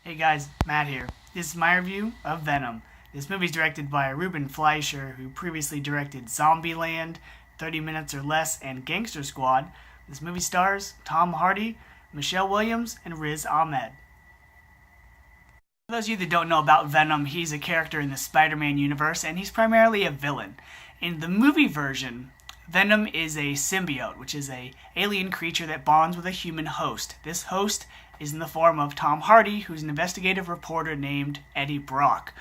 Hey guys, Matt here. This is my review of Venom. This movie is directed by Ruben Fleischer, who previously directed Zombieland, 30 Minutes or Less, and Gangster Squad. This movie stars Tom Hardy, Michelle Williams, and Riz Ahmed. For those of you that don't know about Venom, he's a character in the Spider-Man universe, and he's primarily a villain. In the movie version, Venom is a symbiote, which is an alien creature that bonds with a human host. This host is in the form of Tom Hardy, who's an investigative reporter named Eddie Brock.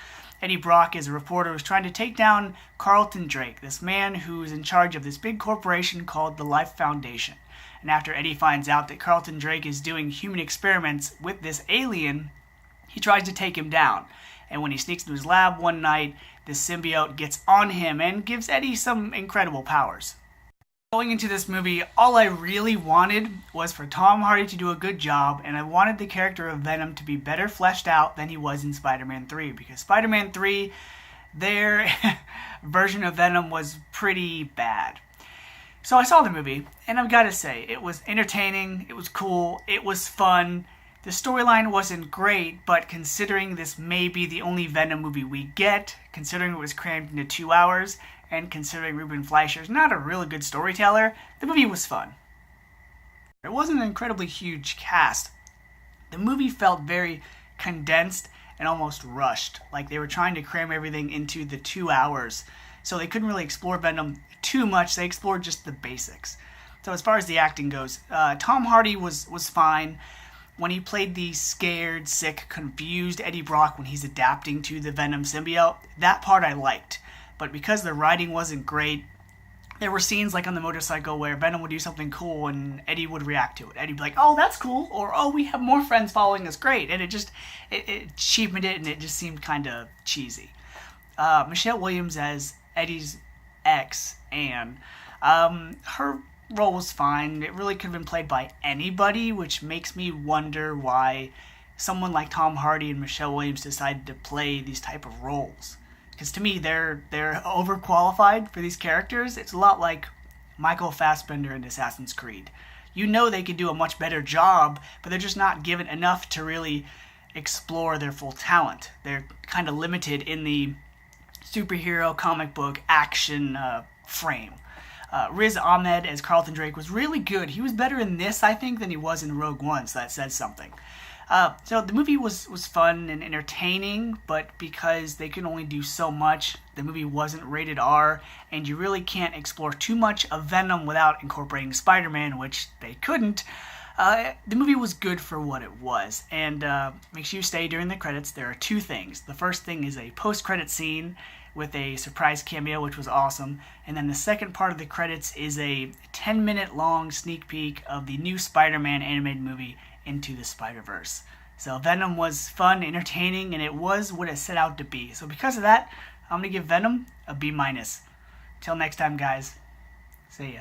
Eddie Brock is a reporter who's trying to take down Carlton Drake, this man who's in charge of this big corporation called the Life Foundation. And after Eddie finds out that Carlton Drake is doing human experiments with this alien, he tries to take him down. And when he sneaks into his lab one night, this symbiote gets on him and gives Eddie some incredible powers. Going into this movie, all I really wanted was for Tom Hardy to do a good job, and I wanted the character of Venom to be better fleshed out than he was in Spider-Man 3, because Spider-Man 3, their version of Venom was pretty bad. So I saw the movie, and I've got to say, it was entertaining, it was cool, it was fun. The storyline wasn't great, but considering this may be the only Venom movie we get, considering it was crammed into 2 hours, and considering Ruben Fleischer's not a really good storyteller, the movie was fun. It wasn't an incredibly huge cast. The movie felt very condensed and almost rushed, like they were trying to cram everything into the 2 hours, so they couldn't really explore Venom too much. They explored just the basics. So as far as the acting goes, Tom Hardy was fine. When he played the scared, sick, confused Eddie Brock when he's adapting to the Venom symbiote, that part I liked. But because the writing wasn't great, there were scenes like on the motorcycle where Venom would do something cool and Eddie would react to it. Eddie'd be like, oh, that's cool, or oh, we have more friends following us, great. And it cheapened it, and it just seemed kind of cheesy. Michelle Williams as Eddie's ex, Anne, her role was fine. It really could have been played by anybody, which makes me wonder why someone like Tom Hardy and Michelle Williams decided to play these type of roles. Because to me, they're overqualified for these characters. It's a lot like Michael Fassbender in Assassin's Creed. You know they could do a much better job, but they're just not given enough to really explore their full talent. They're kind of limited in the superhero comic book action frame. Riz Ahmed as Carlton Drake was really good. He was better in this, I think, than he was in Rogue One, so that says something. So the movie was fun and entertaining, but because they could only do so much, the movie wasn't rated R, and you really can't explore too much of Venom without incorporating Spider-Man, which they couldn't. The movie was good for what it was, and make sure you stay during the credits. There are two things. The first thing is a post-credit scene with a surprise cameo, which was awesome, and then the second part of the credits is a 10-minute long sneak peek of the new Spider-Man animated movie, Into the Spider-Verse. So Venom was fun, entertaining, and it was what it set out to be. So because of that, I'm going to give Venom a B-. Till next time, guys. See ya.